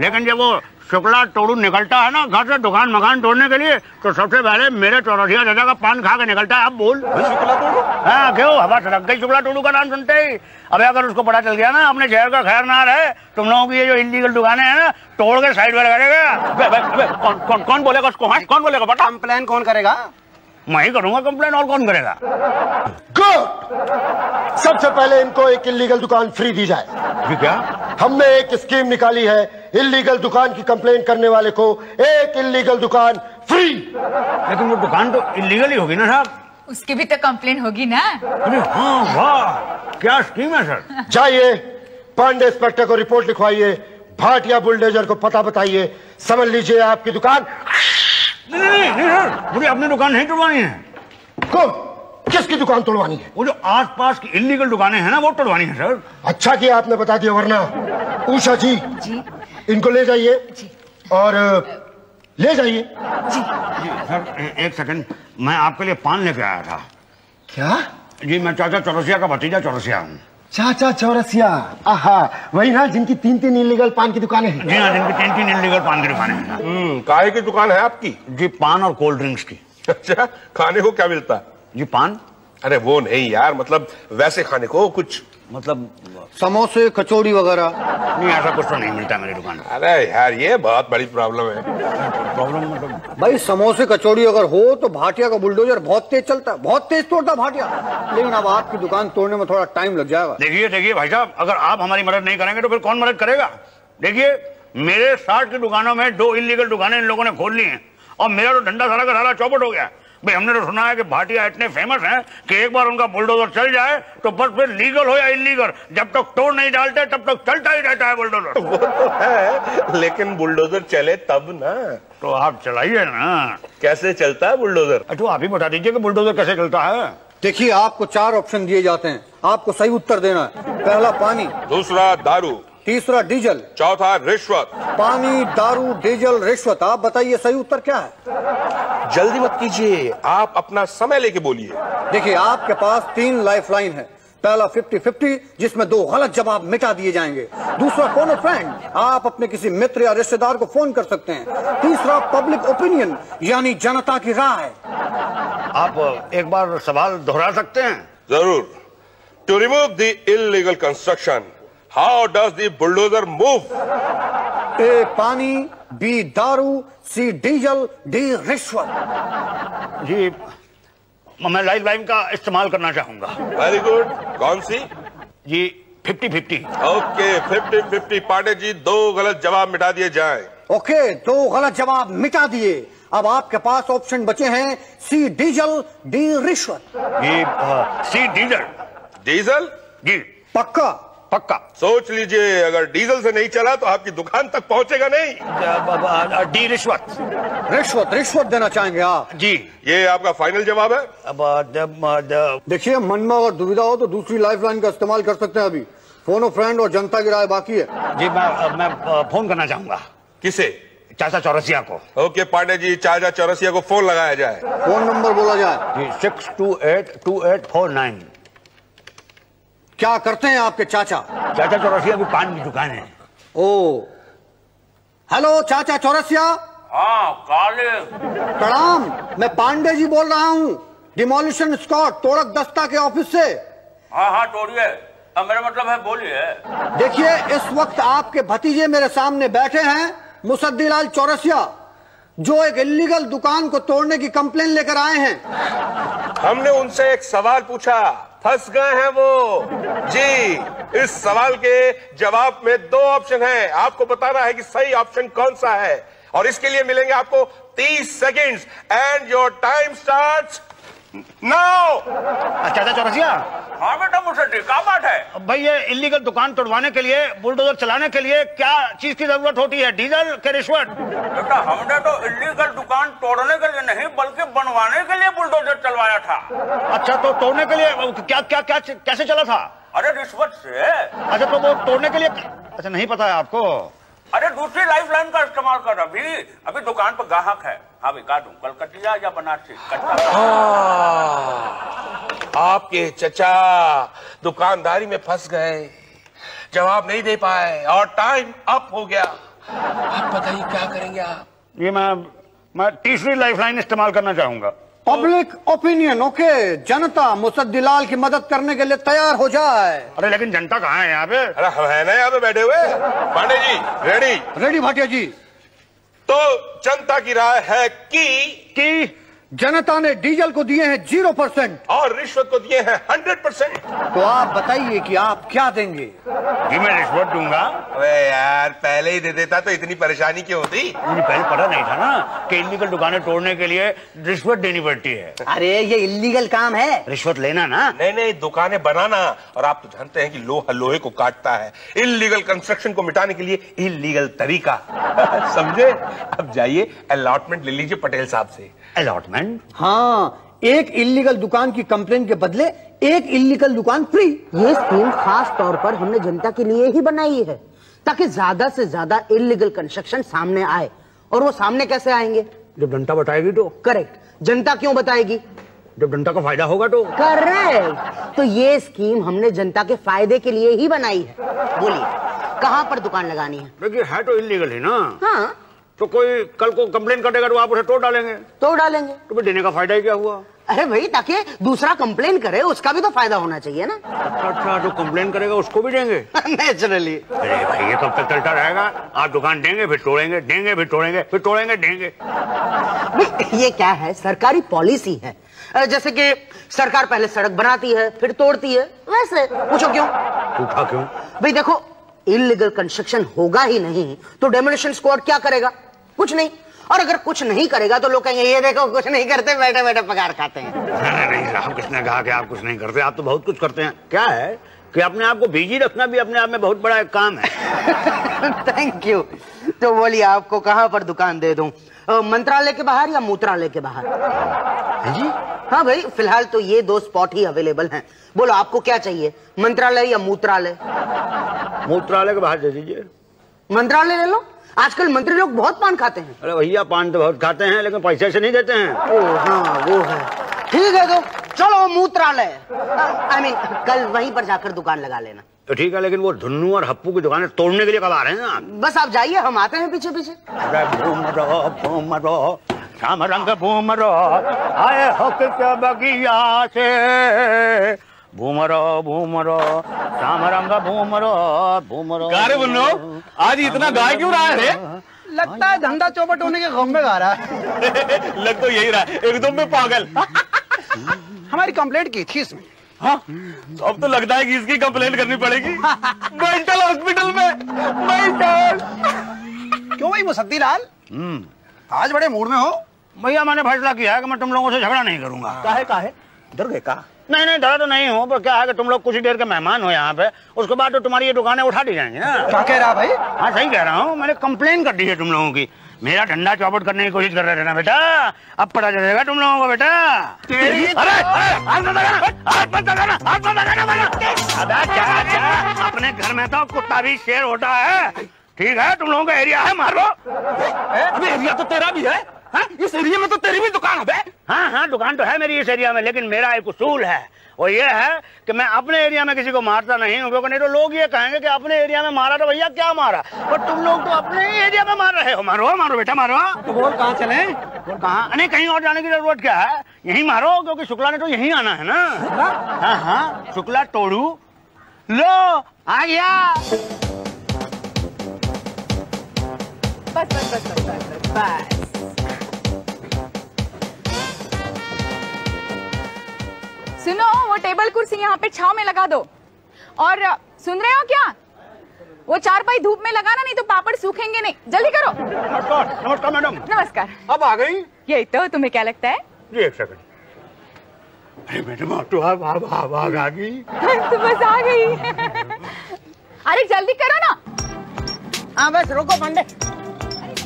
लेकिन जब वो शुक्ला टोड़ू निकलता है ना घर से दुकान मकान तोड़ने के लिए, तो सबसे पहले मेरे चौरसिया दादा का पान खा के निकलता है। अब बोल शुक्ला टोड़ू? हाँ क्यों, हवा सड़क गई शुक्ला टोड़ू का नाम सुनते ही। अबे अगर उसको पता चल गया ना अपने शहर का खैर ना रहे, तुम लोगों की ये जो इलीगल दुकानें हैं ना तोड़ के साइड में लगा देगा। कौन बोलेगा उसको? कौन बोलेगा? बता। कंप्लेन कौन करेगा? मैं ही करूंगा कंप्लेन, और कौन करेगा? गुड। सबसे पहले इनको एक इलीगल दुकान फ्री दी जाए। जी क्या? हमने एक स्कीम निकाली है, इलीगल दुकान की कंप्लेन करने वाले को एक इलीगल दुकान फ्री। लेकिन वो दुकान तो इलीगल ही होगी ना साहब? उसकी भी तो कंप्लेन होगी ना। अरे हाँ वाह, क्या स्कीम है सर। जाइए पांडे इंस्पेक्टर को रिपोर्ट लिखवाइए, भाटिया बुलडोजर को पता बताइए, समझ लीजिए आपकी दुकान। नहीं सर, मुझे अपनी दुकान नहीं तोड़वानी है। कौन? किसकी दुकान तोड़वानी है? वो जो आसपास की इलीगल दुकानें हैं ना वो तोड़वानी है सर। अच्छा किया आपने बता दिया, वरना उषा जी इनको ले जाइए और ले जाइए। जी सर एक सेकंड, मैं आपके लिए पान लेके आया था। क्या? जी मैं चाचा चौरसिया का भतीजा चौरसिया हूँ। चाचा चौरसिया? आहा, वही ना जिनकी 3 इलीगल पान की दुकानें हैं। जी हाँ, जिनकी 3 इलीगल पान की दुकानें हैं। काहे की दुकान है आपकी? जी पान और कोल्ड ड्रिंक्स की। अच्छा, खाने को क्या मिलता है? जी पान। अरे वो नहीं यार, मतलब वैसे खाने को कुछ, मतलब समोसे कचौड़ी वगैरह? नहीं ऐसा कुछ तो नहीं मिलता मेरी दुकान। अरे यार ये बहुत बड़ी प्रॉब्लम है। प्रॉब्लम मतलब भाई समोसे कचौड़ी अगर हो तो भाटिया का बुलडोजर बहुत तेज चलता है, बहुत तेज तोड़ता है भाटिया। लेकिन अब आपकी दुकान तोड़ने में थोड़ा टाइम लग जाएगा। देखिए भाई साहब, अगर आप हमारी मदद नहीं करेंगे तो फिर कौन मदद करेगा? देखिए मेरे 60 की दुकानों में 2 इलीगल दुकानें इन लोगों ने खोल ली हैं, और मेरा तो डंडा सारा का सारा चौपट हो गया। भाई हमने तो सुना है कि भाटिया इतने फेमस हैं कि एक बार उनका बुलडोजर चल जाए तो बस फिर लीगल हो या इलीगल, जब तक तोड़ नहीं डालते तब तक चलता ही रहता है बुलडोजर। वो तो है, लेकिन बुलडोजर चले तब ना। तो आप चलाइए ना। कैसे चलता है बुलडोजर? अच्छा आप ही बता दीजिए कि बुलडोजर कैसे चलता है। देखिए आपको 4 ऑप्शन दिए जाते हैं, आपको सही उत्तर देना है। पहला पानी, दूसरा दारू, तीसरा डीजल, चौथा रिश्वत। पानी, दारू, डीजल, रिश्वत। आप बताइए सही उत्तर क्या है? जल्दी मत कीजिए, आप अपना समय लेके बोलिए। देखिए आपके पास 3 लाइफलाइन है। पहला 50-50 जिसमें 2 गलत जवाब मिटा दिए जाएंगे। दूसरा फोन अ फ्रेंड, आप अपने किसी मित्र या रिश्तेदार को फोन कर सकते हैं। तीसरा पब्लिक ओपिनियन यानी जनता की राय। आप एक बार सवाल दोहरा सकते हैं? जरूर। To remove the illegal construction, how does the bulldozer move? A पानी, बी दारू, सी डीजल, डी रिश्वत। जी मैं लाइफ लाइन का इस्तेमाल करना चाहूंगा। Very good. कौन सी? जी 50-50। ओके 50-50। पांडे जी 2 गलत जवाब मिटा दिए जाएं। ओके 2 गलत जवाब मिटा दिए। अब आपके पास ऑप्शन बचे हैं सी डीजल, डी रिश्वत। जी सी डीजल। डीजल? जी पक्का? पक्का। सोच लीजिए, अगर डीजल से नहीं चला तो आपकी दुकान तक पहुंचेगा नहीं। डी रिश्वत। रिश्वत देना चाहेंगे आप? जी। ये आपका फाइनल जवाब है? अब देखिए मन में अगर दुविधा हो तो दूसरी लाइफलाइन का इस्तेमाल कर सकते हैं। अभी फोन फ्रेंड और जनता की राय बाकी है। जी मैं फोन करना चाहूंगा। किसे? चाचा चौरसिया को। ओके पांडे जी, चाचा चौरसिया को फोन लगाया जाए। फोन नंबर बोला जाए। जी 6282849। क्या करते हैं आपके चाचा? चाचा चौरसिया की पान की दुकान है। ओ हेलो चाचा चौरसिया। हाँ काले। प्रणाम, मैं पांडे जी बोल रहा हूँ। डिमोलिशन स्क्वाड तोड़क दस्ता के ऑफिस से। हाँ हाँ तोड़िए, अब मेरा मतलब है बोलिए। देखिए, इस वक्त आपके भतीजे मेरे सामने बैठे हैं, मुसद्दीलाल चौरसिया, जो एक इल्लीगल दुकान को तोड़ने की कंप्लेन लेकर आए हैं। हमने उनसे एक सवाल पूछा, फंस गए हैं वो जी। इस सवाल के जवाब में 2 ऑप्शन हैं, आपको बताना है कि सही ऑप्शन कौन सा है, और इसके लिए मिलेंगे आपको 30 seconds and your time starts now. अच्छा चौरसिया। हाँ बेटा मुसद्दी, क्या बात है? भाई ये इल्लीगल दुकान तोड़वाने के लिए, बुलडोजर चलाने के लिए क्या चीज की जरूरत होती है, डीजल के रिश्वत? बेटा हमने तो इल्लीगल दुकान तोड़ने के लिए नहीं बल्कि बनवाने के लिए बुलडोजर चलवाया था। अच्छा, तो तोड़ने के लिए क्या क्या क्या कैसे चला था? अरे रिश्वत से। अच्छा, तो वो तोड़ने के लिए, अच्छा नहीं पता है आपको? अरे दूसरी लाइफ लाइन का इस्तेमाल कर, अभी दुकान पर ग्राहक है। हाँ बता दूं, कलकतिया या बनारसी? आपके चचा दुकानदारी में फंस गए, जवाब नहीं दे पाए और टाइम अप हो गया। आप बताइए क्या करेंगे आप? ये मैं तीसरी लाइफलाइन इस्तेमाल करना चाहूंगा। Public opinion, okay. जनता मुसद्दीलाल की मदद करने के लिए तैयार हो जाए। अरे लेकिन जनता कहाँ है यहाँ पे? अरे हम है ना यहाँ पे बैठे हुए। पांडे जी रेडी भाटिया जी। तो जनता की राय है कि जनता ने डीजल को दिए हैं 0% और रिश्वत को दिए हैं 100%। तो आप बताइए कि आप क्या देंगे? जी मैं रिश्वत दूंगा। अरे यार पहले ही दे देता तो इतनी परेशानी क्यों होती? मुझे पहले पता नहीं था ना कि इल्लीगल दुकानें तोड़ने के लिए रिश्वत देनी पड़ती है। अरे ये इल्लीगल काम है, रिश्वत लेना ना। नहीं दुकानें बनाना, और आप तो जानते हैं कि लोहा लोहे को काटता है। इल्लीगल कंस्ट्रक्शन को मिटाने के लिए इल्लीगल तरीका समझे? अब जाइए अलॉटमेंट ले लीजिए पटेल साहब से। अलॉटमेंट? हाँ, एक इल्लीगल दुकान की कंप्लेन के बदले एक इल्लीगल दुकान फ्री। ये स्कीम खास तौर पर हमने जनता के लिए ही बनाई है, ताकि ज्यादा से ज्यादा इल्लीगल कंस्ट्रक्शन सामने आए। और वो सामने कैसे आएंगे? जब जनता बताएगी तो। करेक्ट। जनता क्यों बताएगी? जब जनता को फायदा होगा तो। करेक्ट। तो ये स्कीम हमने जनता के फायदे के लिए ही बनाई है। बोलिए कहां पर दुकान लगानी है? देखिए है तो इल्लीगल ही ना। हाँ, तो कोई कल को कंप्लेन कर देगा तो आप उसे तोड़ डालेंगे। तोड़ डालेंगे तो देने का फायदा ही क्या हुआ? अरे भाई, ताकि दूसरा कंप्लेन करे उसका भी तो फायदा होना चाहिए ना। अच्छा, जो कंप्लेन करेगा उसको भी देंगे? नेचुरली। अरे भाई ये कब तक चलता रहेगा? आप दुकान देंगे फिर तोड़ेंगे, देंगे फिर तोड़ेंगे, फिर तोड़ेंगे देंगे। ये क्या है, सरकारी पॉलिसी है। जैसे कि सरकार पहले सड़क बनाती है फिर तोड़ती है, वैसे। पूछो क्यों? पूछा क्यों? भाई देखो, इल्लीगल कंस्ट्रक्शन होगा ही नहीं तो डेमोलिशन स्क्वाड क्या करेगा? कुछ नहीं। और अगर कुछ नहीं करेगा तो लोग कहेंगे ये देखो कुछ नहीं करते, बैठे बैठे पगार खाते हैं। नहीं साहब, किसने कहा कि आप कुछ नहीं करते? आप तो बहुत कुछ करते हैं। क्या है कि अपने आप को बिजी रखना भी अपने आप में बहुत बड़ा एक काम है। Thank you. तो बोलिए आपको कहां पर दुकान दे दूं? मंत्रालय के बाहर या मूत्रालय के बाहर? जी हाँ भाई, फिलहाल तो ये 2 स्पॉट ही अवेलेबल हैं। बोलो आपको क्या चाहिए, मंत्रालय या मूत्रालय? मूत्रालय के बाहर दे दीजिए। मंत्रालय ले लो, आजकल मंत्री लोग बहुत पान खाते हैं। अरे भैया पान तो बहुत खाते हैं लेकिन पैसे से नहीं देते हैं। ओ हाँ वो है। ठीक है तो चलो मूत्रालय। I mean, कल वहीं पर जाकर दुकान लगा लेना। तो ठीक है, लेकिन वो धुन्नू और हप्पू की दुकानें तोड़ने के लिए कब आ रहे हैं ना? बस आप जाइए, हम आते हैं पीछे पीछे। भूमरो श्याम रंग भूमरो आए हक के बगिया से, भूमरो भूमरो श्याम रंग भूमरो भूमरो। गारे बुल्लो, आज इतना गाय क्यों रहा है? लगता है धंधा चौपट होने के गम में गा रहा है। लग तो यही रहा है, एकदम में पागल। हमारी कंप्लेंट की थी इसमें। हाँ, तो अब तो लगता है कि इसकी कंप्लेंट करनी पड़ेगी मेंटल हॉस्पिटल में। मेंटल। क्यों भाई मुसद्दीलाल, आज बड़े मूड में हो? भैया मैंने फैसला किया है कि मैं तुम लोगों से झगड़ा नहीं करूंगा। काहे? डर गए का? नहीं डरा तो नहीं हूँ, पर क्या है कि तुम लोग कुछ ही देर के मेहमान हो यहाँ पे, उसके बाद तो तुम्हारी ये दुकानें उठा दी जाएंगी ना। क्या कह रहा भाई? हाँ सही कह रहा हूँ, मैंने कंप्लेन कर दी है तुम लोगों की। मेरा धंधा चौपट करने की कोशिश कर रहे थे ना बेटा, अब पता चलेगा तुम लोगों को बेटा। अपने घर में तो कुत्ता भी शेर होता है। ठीक है, तुम लोगों का एरिया है, मारो। अबे एरिया तो तेरा भी है। हाँ? इस एरिया में तो तेरी भी दुकान है। हाँ दुकान तो है मेरी इस एरिया में, लेकिन मेरा एक उसूल है, वो ये है कि मैं अपने एरिया में किसी को मारता नहीं हूँ, क्योंकि नहीं तो लोग ये कहेंगे कि अपने एरिया में मारा तो भैया क्या मारा, पर तुम लोग तो अपने ही एरिया में मार रहे हो। मारो मारो बेटा मारो। तो बोल कहाँ चले? बोल कहाँ? नहीं कहीं और जाने की जरूरत क्या है, यहीं मारो, क्योंकि शुक्ला ने तो यहीं आना है ना। हाँ हाँ, शुक्ला तोड़ू लो आ गया। बस बस बस बस बस बस। सुनो, वो टेबल कुर्सी यहाँ पे छांव में लगा दो। और सुन रहे हो क्या, वो चारपाई धूप में लगाना, नहीं तो पापड़ सूखेंगे नहीं। जल्दी करो। नमस्कार। नमस्कार मैडम। नमस्कार। अब आ गई? यही तो, तुम्हें क्या लगता है? जी एक सेकंड। अरे मैडम आप तो आ गई। तो बस आ गई। अरे जल्दी करो ना। हाँ बस रोको पांडे।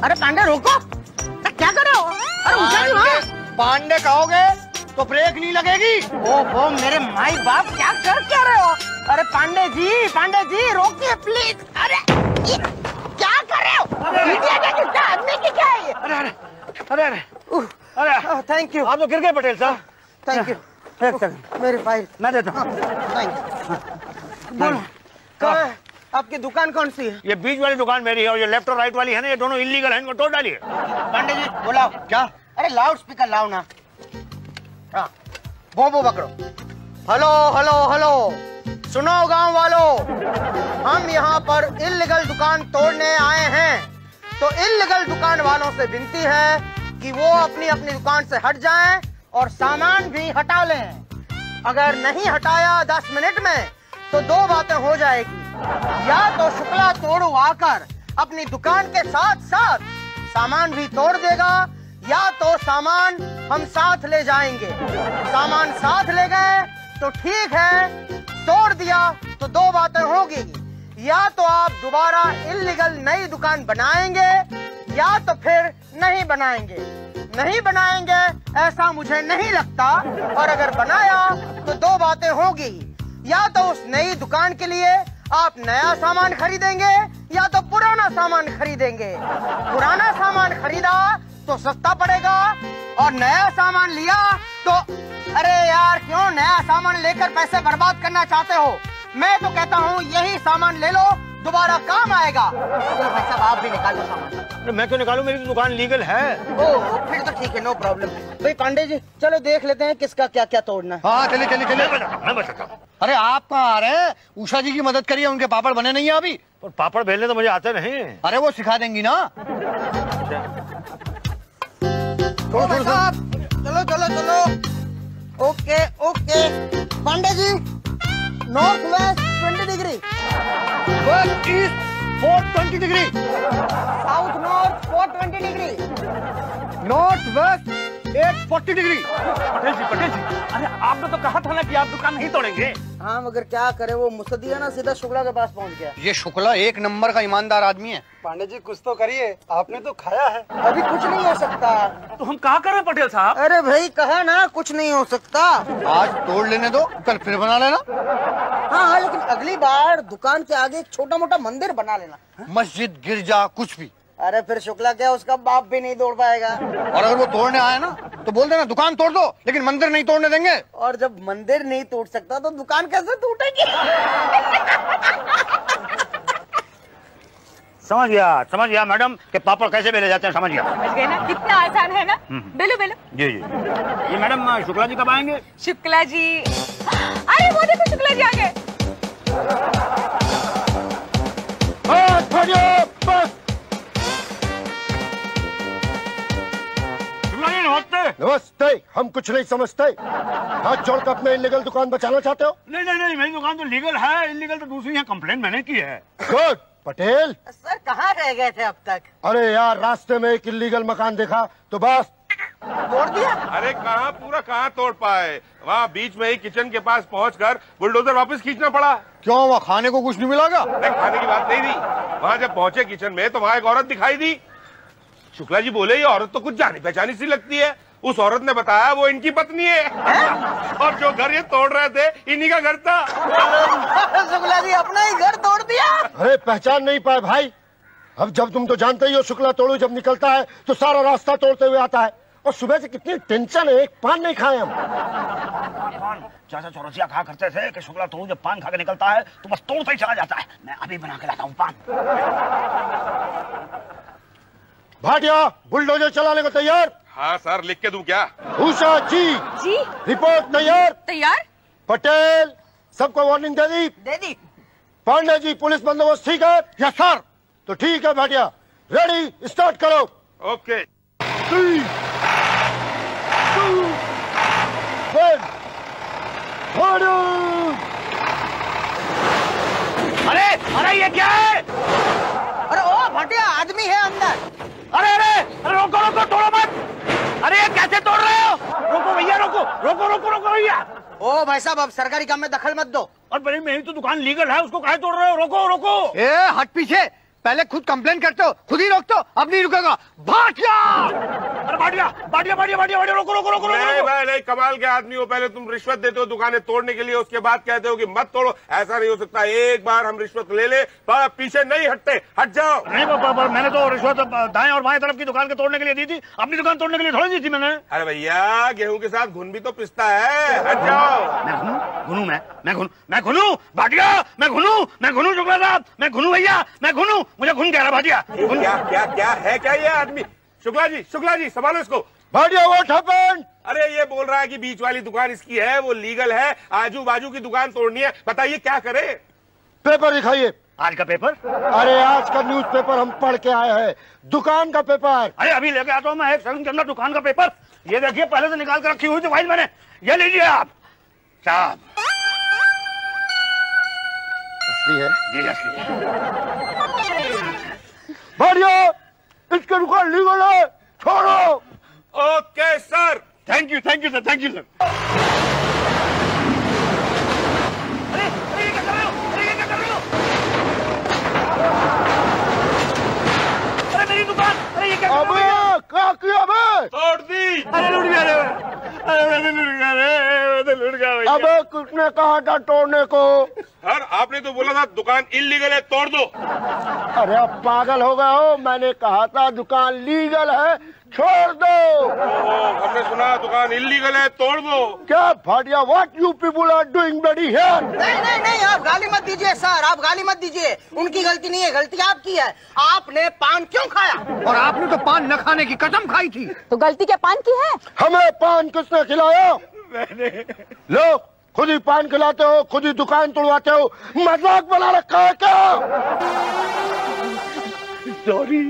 अरे पांडे रोको, क्या कर रहे हो? अरे पांडे कहोगे तो ब्रेक नहीं लगेगी। ओहो मेरे माई बाप, क्या कर रहे हो? अरे पांडे जी रोकिए प्लीज। अरे ये क्या कर रहे हो? आदमी की क्या है ये? अरे अरे अरे अरे अरे थैंक यू। आप तो गिर गए पटेल साहब। Thank you. एक सेकंड मेरी फाइल मैं देता हूँ। Thank you. बोलो कहाँ है? आपकी दुकान कौन सी है? ये बीच वाली दुकान मेरी है और ये लेफ्ट और राइट वाली है ना, ये दोनों इलीगल है, इनको तोड़ डालिए। पांडे जी बुलाओ। क्या? अरे लाउड स्पीकर लाओ ना। हाँ बोबो पकड़ो। हेलो हेलो हेलो, सुनो गांव वालों, हम यहाँ पर इल्लीगल दुकान तोड़ने आए हैं, तो इल्लीगल दुकान वालों से विनती है कि वो अपनी अपनी दुकान से हट जाएं और सामान भी हटा लें। अगर नहीं हटाया 10 मिनट में तो दो बातें हो जाएगी, या तो शुक्ला तोड़ू आकर अपनी दुकान के साथ साथ सामान भी तोड़ देगा, या तो सामान हम साथ ले जाएंगे। सामान साथ ले गए तो ठीक है, तोड़ दिया तो दो बातें होगी, या तो आप दोबारा इल्लीगल नई दुकान बनाएंगे या तो फिर नहीं बनाएंगे। नहीं बनाएंगे ऐसा मुझे नहीं लगता, और अगर बनाया तो दो बातें होगी, या तो उस नई दुकान के लिए आप नया सामान खरीदेंगे या तो पुराना सामान खरीदेंगे। पुराना सामान खरीदा तो सस्ता पड़ेगा और नया सामान लिया तो, अरे यार क्यों नया सामान लेकर पैसे बर्बाद करना चाहते हो? मैं तो कहता हूँ यही सामान ले लो, दोबारा काम आएगा। चलो भाई साहब आप भी निकालो सामान। मैं क्यों निकालूं, मेरी दुकान लीगल है। ओह फिर तो ठीक है, नो प्रॉब्लम। भाई पांडे जी चलो देख लेते हैं किसका क्या क्या तोड़ना है। हाँ चलिए चलिए चलिए। मैं बताता हूँ। अरे आप कहाँ आ रहे हैं? उषा जी की मदद करिए, उनके पापड़ बने नहीं है अभी। और पापड़ बेलने तो मुझे आते नहीं। अरे वो सिखा देंगी ना। भाई साहब चलो चलो चलो। Okay okay Pandey ji, north west 20 degree, west east 420 degree, south north 420 degree, north west 840 degree. Patel ji, अरे आपने तो कहा था ना कि आप दुकान नहीं तोड़ेंगे। हाँ मगर क्या करे, वो मुसद्दी है ना सीधा शुक्ला के पास पहुंच गया। ये शुक्ला एक नंबर का ईमानदार आदमी है। पांडे जी कुछ तो करिए, आपने तो खाया है। अभी कुछ नहीं हो सकता। तो हम कहा कर रहे हैं पटेल साहब? अरे भाई कहा ना कुछ नहीं हो सकता। आज तोड़ लेने दो, कल फिर बना लेना। हाँ लेकिन अगली बार दुकान के आगे एक छोटा मोटा मंदिर बना लेना। मस्जिद गिरजा कुछ भी। अरे फिर शुक्ला क्या उसका बाप भी नहीं तोड़ पाएगा। और अगर वो तोड़ने आए ना तो बोल देना दुकान तोड़ दो, लेकिन मंदिर नहीं तोड़ने देंगे। और जब मंदिर नहीं तोड़ सकता तो दुकान कैसे टूटेगी? समझ गया मैडम कि पापड़ कैसे बेले जाते हैं, समझ गया। समझ गए ना, कितना आसान है ना। बेलो बेलो। जी जी। ये मैडम शुक्ला जी कब आएंगे? शुक्ला जी, अरे वो देखो शुक्ला जी आ गए। नमस्ते। हम कुछ नहीं समझते। हाथ जोड़कर अपने इलीगल दुकान बचाना चाहते हो? नहीं, मेरी दुकान तो लीगल है, इलीगल तो दूसरी है, कंप्लेंट मैंने की है। गुड। पटेल सर कहाँ रह गए थे अब तक? अरे यार रास्ते में एक इलीगल मकान देखा तो बस तोड़ दिया। अरे कहाँ तोड़ पाए, वहाँ बीच में ही किचन के पास पहुँचकर बुलडोजर वापस खींचना पड़ा। क्यों, वहाँ खाने को कुछ नहीं मिला? खाने की बात नहीं थी, वहाँ जब पहुँचे किचन में तो वहाँ एक औरत दिखाई दी। शुक्ला जी बोले ये औरत तो कुछ जानी पहचानी सी लगती है। उस औरत ने बताया वो इनकी पत्नी है और जो घर ये तोड़ रहे थे इन्हीं का घर था। शुक्ला जी अपना ही घर तोड़ दिया। अरे पहचान नहीं पाए भाई। अब जब तुम तो जानते ही हो शुक्ला तोड़ू जब निकलता है तो सारा रास्ता तोड़ते हुए आता है, और सुबह से कितनी टेंशन है, एक पान नहीं खाए हम। चाचा चौरसिया कहा करते थे कि शुक्ला तोड़ू जब पान खा के निकलता है तो बस तोड़ता ही चला जाता है। मैं अभी बना के लाता हूँ पान। भाटिया बुलडोजर चलाने को तैयार? हाँ सर, लिख के दूं क्या? उषा जी रिपोर्ट तैयार? तैयार। पटेल सबको वार्निंग दे दी? दे दी। पांडे जी पुलिस बंदोबस्त ठीक है? Yes sir. तो ठीक है भाटिया, रेडी स्टार्ट करो। ओके। 3 2 1 अरे अरे ये क्या है? अरे ओ भाटिया आदमी है अंदर। अरे अरे अरे रोको रोको, तोड़ो मत। अरे ये कैसे तोड़ रहे हो? रोको भैया, रोको रोको रोको रोको भैया। ओ भाई साहब अब सरकारी काम में दखल मत दो। और भाई मेरी तो दुकान लीगल है, उसको काहे तोड़ रहे हो? रोको रोको। ए हट पीछे, पहले खुद कंप्लेन करते हो, खुद ही रोकते हो, अब नहीं रुकेगा। भाटिया! अरे भाटिया भाटिया भाटिया भाटिया भाटिया, रोको रोको रोको नहीं रोको। भाई नहीं, कमाल के आदमी हो। पहले तुम रिश्वत देते हो दुकानें तोड़ने के लिए, उसके बाद कहते हो कि मत तोड़ो। ऐसा नहीं हो सकता, एक बार हम रिश्वत ले ले पर पीछे नहीं हटते, हट जाओ। नहीं पापा, मैंने तो रिश्वत दाएं और बाएं तरफ की दुकान के तोड़ने के लिए दी थी, अपनी दुकान तोड़ने के लिए थोड़ी दी थी मैंने। अरे भैया गेहूं के साथ घुन भी तो पिसता है, हट जाओ। मैं घुनू मैं घुनू भाटिया, मैं घुनू शुक्ला साहब, मैं घुनू भैया, मैं घुनू, मुझे घुन कह रहा भाटिया। क्या क्या क्या है क्या ये आदमी? शुक्ला जी संभालो इसको। Bhatia what happened? अरे ये बोल रहा है कि बीच वाली दुकान इसकी है, वो लीगल है, आजू बाजू की दुकान तोड़नी है। बताइए क्या करे? पेपर दिखाइए। आज का पेपर? अरे आज का न्यूज़पेपर हम पढ़ के आए हैं, दुकान का पेपर। अरे अभी लेके आता हूँ मैं, एक सेकंड के अंदर दुकान का पेपर। ये देखिए पहले से निकाल कर रखी हुई थी फाइल मैंने, ये लीजिए आप साहब। असली है जी असली है। भाटिया इसके दुकान लीगल है, छोड़ो। Okay sir. Thank you sir, thank you sir. अरे अरे ये क्या कर रहे हो? अरे ये क्या कर रहे हो? अरे मेरी दुकान, अरे ये क्या कर रहे हो? अबे क्या किया बे? तोड़ दी। अरे लुट गया रे, अरे लुट गया रे, लुट गया भैया। अबे किसने कहा था तोड़ने को? सर आपने तो बोला था दुकान इल्लीगल है, तोड़ दो। अरे अब पागल हो गए हो, मैंने कहा था दुकान लीगल है, छोड़ दो। हमने सुना दुकान इल्लीगल है, तोड़ दो। क्या Bhatia what you people are doing bloody here? नहीं आप गाली मत दीजिए सर, आप गाली मत दीजिए। उनकी गलती नहीं है, गलती आपकी है। आपने पान क्यों खाया? और आपने तो पान न खाने की कसम खाई थी। तो गलती क्या पान की है? हमें पान किसने खिलाया? लो खुद ही पान खिलाते हो, खुद ही दुकान तोड़वाते हो, मजाक बना रखा है क्या? सॉरी।